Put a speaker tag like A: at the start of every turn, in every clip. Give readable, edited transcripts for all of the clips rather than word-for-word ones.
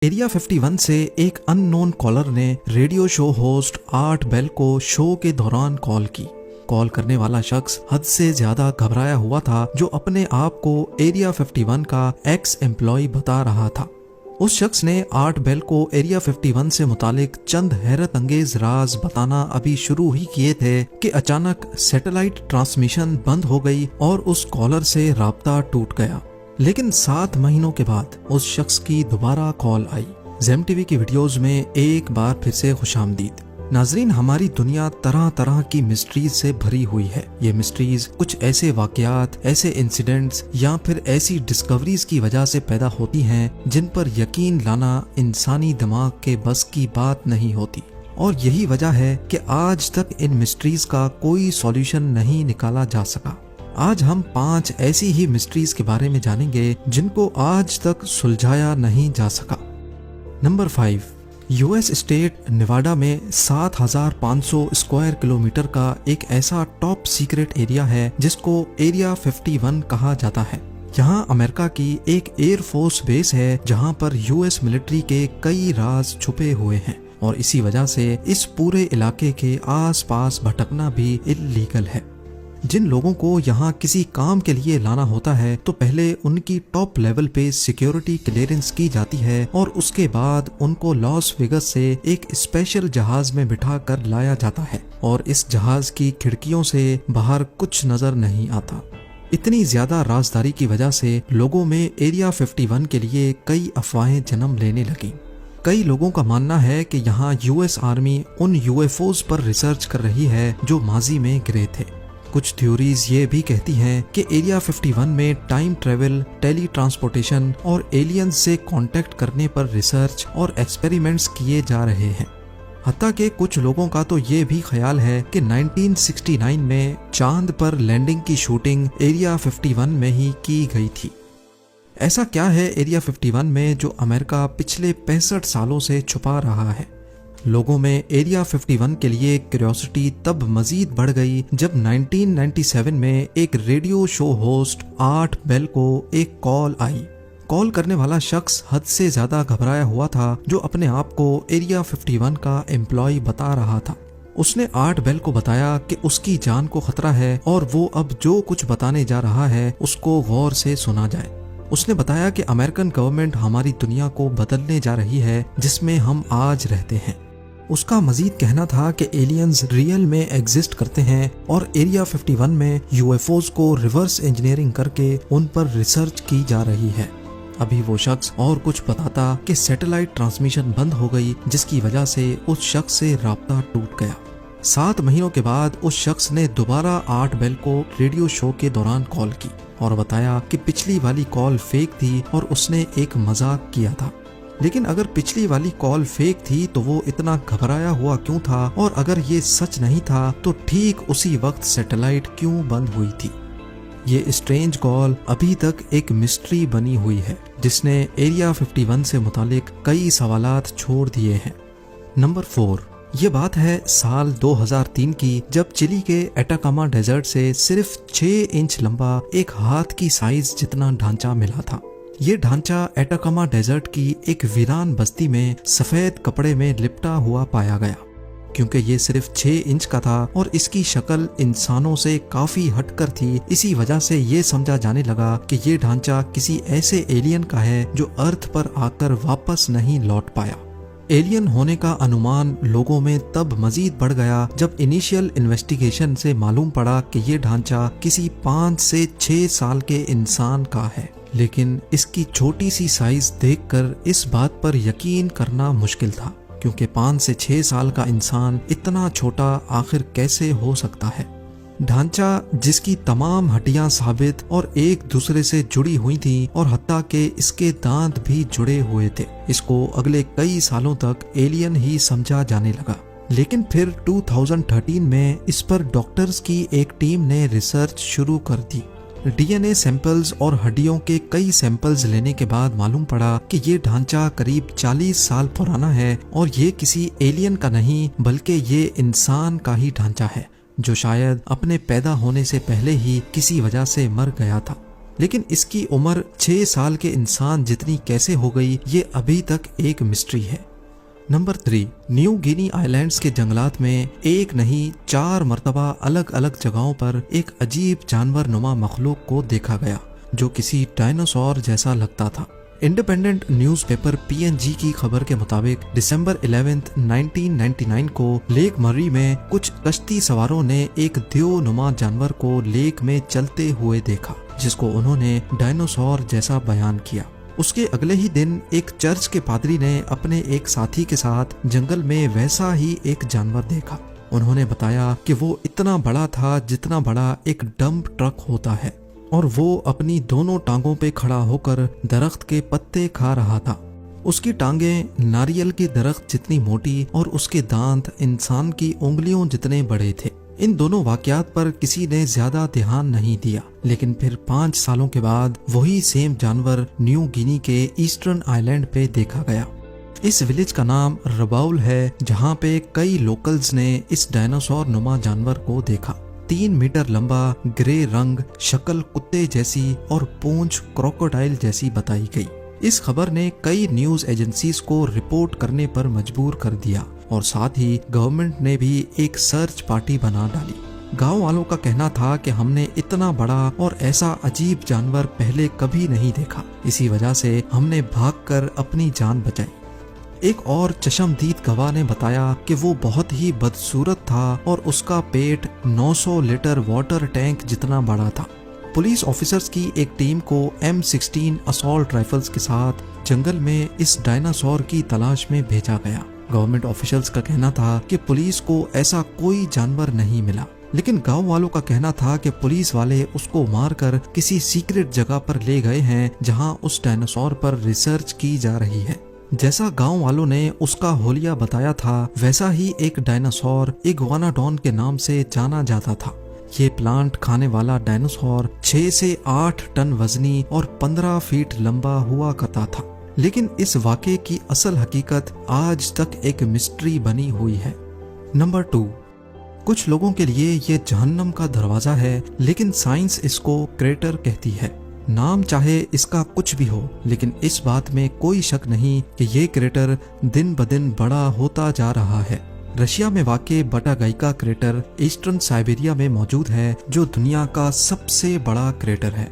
A: Area 51 से एक unknown caller ने radio show host Art Bell को शो के दौरान कॉल की। कॉल करने वाला शख्स हद से ज्यादा घबराया हुआ था, जो अपने आप को एरिया 51 का एक्स एम्प्लॉय बता रहा था। उस शख्स ने आर्ट बेल को एरिया 51 से मुतालिक चंद हैरत अंगेज राज बताना अभी शुरू ही किए थे कि अचानक सैटेलाइट ट्रांसमिशन बंद हो गई और उस कॉलर से राब्ता टूट गया। लेकिन 7 महीनों के बाद उस शख्स की दोबारा कॉल आई। ज़ेम टीवी की वीडियोस में एक बार फिर से खुशामदीद। नाजरीन, हमारी दुनिया तरह तरह की मिस्ट्रीज से भरी हुई है। ये मिस्ट्रीज कुछ ऐसे वाकयात, ऐसे इंसिडेंट्स या फिर ऐसी डिस्कवरीज की वजह से पैदा होती हैं जिन पर यकीन लाना इंसानी दिमाग के बस की बात नहीं होती। और यही वजह है कि आज तक इन मिस्ट्रीज का कोई सॉल्यूशन नहीं निकाला जा सका। आज हम 5 ऐसी ही मिस्ट्रीज के बारे में जानेंगे जिनको आज तक सुलझाया नहीं जा सका। नंबर 5, यूएस स्टेट नेवाडा में 7500 स्क्वायर किलोमीटर का एक ऐसा टॉप सीक्रेट एरिया है जिसको एरिया 51 कहा जाता है। यहाँ अमेरिका की एक एयरफोर्स बेस है जहाँ पर यूएस मिलिट्री के कई राज छुपे हुए हैं और इसी वजह से इस पूरे इलाके के आसपास भटकना भी इल्लीगल है। जिन लोगों को यहाँ किसी काम के लिए लाना होता है तो पहले उनकी टॉप लेवल पे सिक्योरिटी क्लियरेंस की जाती है और उसके बाद उनको लॉस वेगस से एक स्पेशल जहाज में बिठा कर लाया जाता है और इस जहाज की खिड़कियों से बाहर कुछ नजर नहीं आता। इतनी ज्यादा राजदारी की वजह से लोगों में एरिया 51 के लिए कई अफवाहें जन्म लेने लगी। कई लोगों का मानना है कि यहाँ यूएस आर्मी उन यूएफओज पर रिसर्च कर रही है जो माजी में गिरे थे। कुछ थ्योरीज ये भी कहती हैं कि एरिया 51 में टाइम ट्रेवल, टेली ट्रांसपोर्टेशन और एलियंस से कांटेक्ट करने पर रिसर्च और एक्सपेरिमेंट्स किए जा रहे हैं। हत्ता के कुछ लोगों का तो ये भी ख्याल है कि 1969 में चांद पर लैंडिंग की शूटिंग एरिया 51 में ही की गई थी। ऐसा क्या है एरिया 51 में जो अमेरिका पिछले 65 सालों से छुपा रहा है? लोगों में एरिया 51 के लिए क्यूरियोसिटी तब मजीद बढ़ गई जब 1997 में एक radio show host Art Bell को एक कॉल आई। कॉल करने वाला शख्स हद से ज्यादा घबराया हुआ था, जो अपने आप को एरिया 51 का एम्प्लॉय बता रहा था। उसने आर्ट बेल को बताया कि उसकी जान को खतरा है और वो अब जो कुछ बताने जा रहा है उसको गौर से सुना जाए। उसने बताया कि अमेरिकन गवर्नमेंट हमारी दुनिया को बदलने जा रही है जिसमें हम आज रहते हैं। उसका मजीद कहना था कि एलियंस रियल में एग्जिस्ट करते हैं और एरिया 51 में यूएफओज को रिवर्स इंजीनियरिंग करके उन पर रिसर्च की जा रही है। अभी वो शख्स और कुछ बताता कि सैटेलाइट ट्रांसमिशन बंद हो गई, जिसकी वजह से उस शख्स से राब्ता टूट गया। 7 महीनों के बाद उस शख्स ने दोबारा आर्ट बेल को रेडियो शो के दौरान कॉल की और बताया कि पिछली वाली कॉल फेक थी और उसने एक मजाक किया था। लेकिन अगर पिछली वाली कॉल फेक थी तो वो इतना घबराया हुआ क्यों था, और अगर ये सच नहीं था तो ठीक उसी वक्त सैटेलाइट क्यों बंद हुई थी? ये स्ट्रेंज कॉल अभी तक एक मिस्ट्री बनी हुई है जिसने एरिया 51 से मुतालिक कई सवालात छोड़ दिए हैं। नंबर 4, ये बात है साल 2003 की, जब चिली के एटाकामा डेजर्ट से सिर्फ 6 इंच लंबा एक हाथ की साइज जितना ढांचा मिला था। ये ढांचा एटाकामा डेजर्ट की एक वीरान बस्ती में सफेद कपड़े में लिपटा हुआ पाया गया। क्योंकि ये सिर्फ 6 इंच का था और इसकी शक्ल इंसानों से काफी हटकर थी, इसी वजह से ये समझा जाने लगा कि ये ढांचा किसी ऐसे एलियन का है जो अर्थ पर आकर वापस नहीं लौट पाया। एलियन होने का अनुमान लोगों में तब मजीद बढ़ गया जब इनिशियल इन्वेस्टिगेशन से मालूम पड़ा कि ये ढांचा किसी 5 से 6 साल के इंसान का है। लेकिन इसकी छोटी सी साइज देखकर इस बात पर यकीन करना मुश्किल था, क्योंकि 5 से 6 साल का इंसान इतना छोटा आखिर कैसे हो सकता है। ढांचा जिसकी तमाम हड्डियां साबित और एक दूसरे से जुड़ी हुई थी और हत्ता के इसके दांत भी जुड़े हुए थे, इसको अगले कई सालों तक एलियन ही समझा जाने लगा। लेकिन फिर 2013 में इस पर डॉक्टर्स की एक टीम ने रिसर्च शुरू कर दी। डीएनए सैंपल्स और हड्डियों के कई सैंपल्स लेने के बाद मालूम पड़ा कि ये ढांचा करीब 40 साल पुराना है और ये किसी एलियन का नहीं बल्कि ये इंसान का ही ढांचा है, जो शायद अपने पैदा होने से पहले ही किसी वजह से मर गया था। लेकिन इसकी उम्र 6 साल के इंसान जितनी कैसे हो गई ये अभी तक एक मिस्ट्री है। नंबर 3, न्यू गिनी आइलैंड्स के जंगलात में एक नहीं 4 मर्तबा अलग अलग जगहों पर एक अजीब जानवर नुमा मखलूक को देखा गया जो किसी डायनासोर जैसा लगता था। इंडिपेंडेंट न्यूज़पेपर PNG की खबर के मुताबिक दिसंबर 11, 1999 को लेक मर्री में कुछ कश्ती सवारों ने एक देवनुमा जानवर को लेक में चलते हुए देखा जिसको उन्होंने डायनासोर जैसा बयान किया। उसके अगले ही दिन एक चर्च के पादरी ने अपने एक साथी के साथ जंगल में वैसा ही एक जानवर देखा। उन्होंने बताया कि वो इतना बड़ा था जितना बड़ा एक डंप ट्रक होता है और वो अपनी दोनों टांगों पे खड़ा होकर दरख्त के पत्ते खा रहा था। उसकी टांगें नारियल के दरख्त जितनी मोटी और उसके दांत इंसान की उंगलियों जितने बड़े थे। इन दोनों वाकयात पर किसी ने ज्यादा ध्यान नहीं दिया, लेकिन फिर 5 सालों के बाद वही सेम जानवर न्यू गिनी के ईस्टर्न आइलैंड पे देखा गया। इस विलेज का नाम रबाउल है जहाँ पे कई लोकल्स ने इस डायनासोर नुमा जानवर को देखा। 3 मीटर लंबा, ग्रे रंग, शक्ल कुत्ते जैसी और पूंछ क्रोकोडाइल जैसी बताई गई। इस खबर ने कई न्यूज एजेंसीज को रिपोर्ट करने पर मजबूर कर दिया और साथ ही गवर्नमेंट ने भी एक सर्च पार्टी बना डाली। गांव वालों का कहना था कि हमने इतना बड़ा और ऐसा अजीब जानवर पहले कभी नहीं देखा, इसी वजह से हमने भागकर अपनी जान बचाई। एक और चश्मदीद गवाह ने बताया कि वो बहुत ही बदसूरत था और उसका पेट 900 लीटर वाटर टैंक जितना बड़ा था। पुलिस ऑफिसर्स की एक टीम को M16 असॉल्ट राइफल्स के साथ जंगल में इस डायनासोर की तलाश में भेजा गया। गवर्नमेंट ऑफिशियल्स का कहना था कि पुलिस को ऐसा कोई जानवर नहीं मिला, लेकिन गांव वालों का कहना था कि पुलिस वाले उसको मारकर किसी सीक्रेट जगह पर ले गए हैं जहां उस डायनासोर पर रिसर्च की जा रही है। जैसा गांव वालों ने उसका होलिया बताया था, वैसा ही एक डायनासोर इग्वानाडॉन के नाम से जाना जाता था। ये प्लांट खाने वाला डायनासोर 6 से 8 टन वजनी और 15 फीट लंबा हुआ करता था, लेकिन इस वाक़े की असल हकीकत आज तक एक मिस्ट्री बनी हुई है। नंबर 2, कुछ लोगों के लिए ये जहन्नम का दरवाजा है, लेकिन साइंस इसको क्रेटर कहती है। नाम चाहे इसका कुछ भी हो, लेकिन इस बात में कोई शक नहीं कि ये क्रेटर दिन ब दिन बड़ा होता जा रहा है। रशिया में वाक़े बटागाइका क्रेटर ईस्टर्न साइबेरिया में मौजूद है, जो दुनिया का सबसे बड़ा क्रेटर है।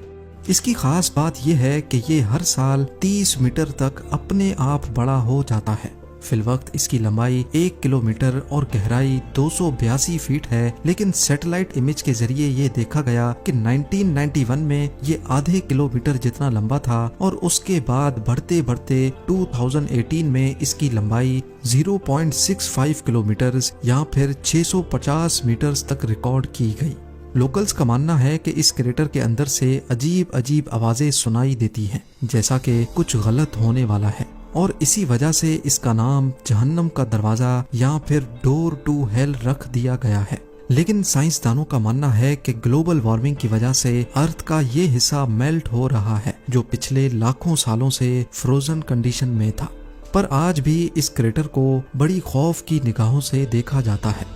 A: इसकी खास बात यह है कि ये हर साल 30 मीटर तक अपने आप बड़ा हो जाता है। फिलवक्त इसकी लंबाई 1 किलोमीटर और गहराई 282 फीट है, लेकिन सैटेलाइट इमेज के जरिए ये देखा गया कि 1991 में ये आधे किलोमीटर जितना लंबा था और उसके बाद बढ़ते बढ़ते 2018 में इसकी लंबाई 0.65 किलोमीटर या फिर 650 मीटर्स तक रिकॉर्ड की गई। लोकल्स का मानना है कि इस क्रेटर के अंदर से अजीब अजीब आवाजें सुनाई देती हैं, जैसा कि कुछ गलत होने वाला है, और इसी वजह से इसका नाम जहन्नम का दरवाजा या फिर डोर टू हेल रख दिया गया है। लेकिन साइंसदानों का मानना है कि ग्लोबल वार्मिंग की वजह से अर्थ का ये हिस्सा मेल्ट हो रहा है, जो पिछले लाखों सालों से फ्रोजन कंडीशन में था। पर आज भी इस क्रेटर को बड़ी खौफ की निगाहों से देखा जाता है।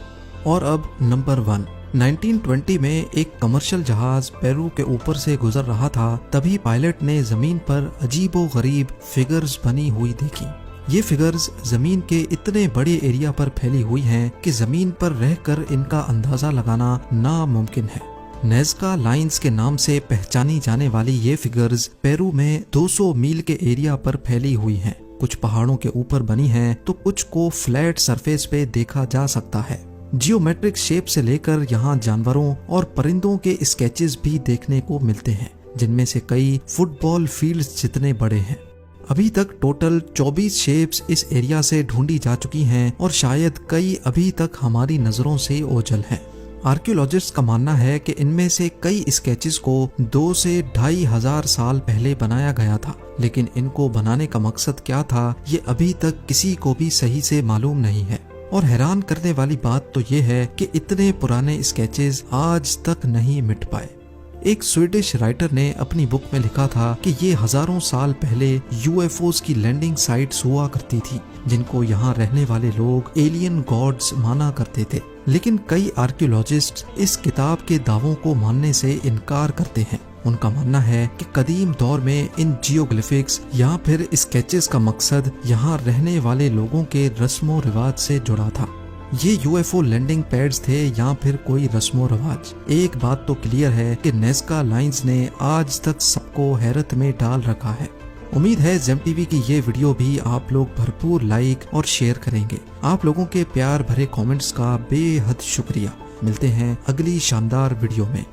A: और अब नंबर 1, 1920 में एक कमर्शियल जहाज पेरू के ऊपर से गुजर रहा था, तभी पायलट ने जमीन पर अजीबो गरीब फिगर्स बनी हुई देखी। ये फिगर्स जमीन के इतने बड़े एरिया पर फैली हुई हैं कि जमीन पर रहकर इनका अंदाजा लगाना नामुमकिन है। नेज़का लाइंस के नाम से पहचानी जाने वाली ये फिगर्स पेरू में 200 मील के एरिया पर फैली हुई हैं। कुछ पहाड़ों के ऊपर बनी हैं तो कुछ को फ्लैट सरफेस पे देखा जा सकता है। जियोमेट्रिक शेप से लेकर यहाँ जानवरों और परिंदों के स्केचेस भी देखने को मिलते हैं, जिनमें से कई फुटबॉल फील्ड्स जितने बड़े हैं। अभी तक टोटल 24 शेप्स इस एरिया से ढूंढी जा चुकी हैं और शायद कई अभी तक हमारी नजरों से ओझल हैं। आर्कियोलॉजिस्ट का मानना है कि इनमें से कई स्केचेस को 2 से 2,500 साल पहले बनाया गया था, लेकिन इनको बनाने का मकसद क्या था ये अभी तक किसी को भी सही से मालूम नहीं है। और हैरान करने वाली बात तो ये है कि इतने पुराने स्केचेस आज तक नहीं मिट पाए। एक स्वीडिश राइटर ने अपनी बुक में लिखा था कि ये हजारों साल पहले यूएफओस की लैंडिंग साइट्स हुआ करती थी, जिनको यहाँ रहने वाले लोग एलियन गॉड्स माना करते थे। लेकिन कई आर्कियोलॉजिस्ट इस किताब के दावों को मानने से इनकार करते हैं। उनका मानना है कि कदीम दौर में इन जियोग्लिफिक्स या फिर स्केचेस का मकसद यहाँ रहने वाले लोगों के रस्मों रिवाज से जुड़ा था। ये यूएफओ लैंडिंग पैड्स थे या फिर कोई रस्मों रिवाज। एक बात तो क्लियर है कि नेस्का लाइंस ने आज तक सबको हैरत में डाल रखा है। उम्मीद है जेम टीवी की ये वीडियो भी आप लोग भरपूर लाइक और शेयर करेंगे। आप लोगों के प्यार भरे कमेंट्स का बेहद शुक्रिया। मिलते हैं अगली शानदार वीडियो में।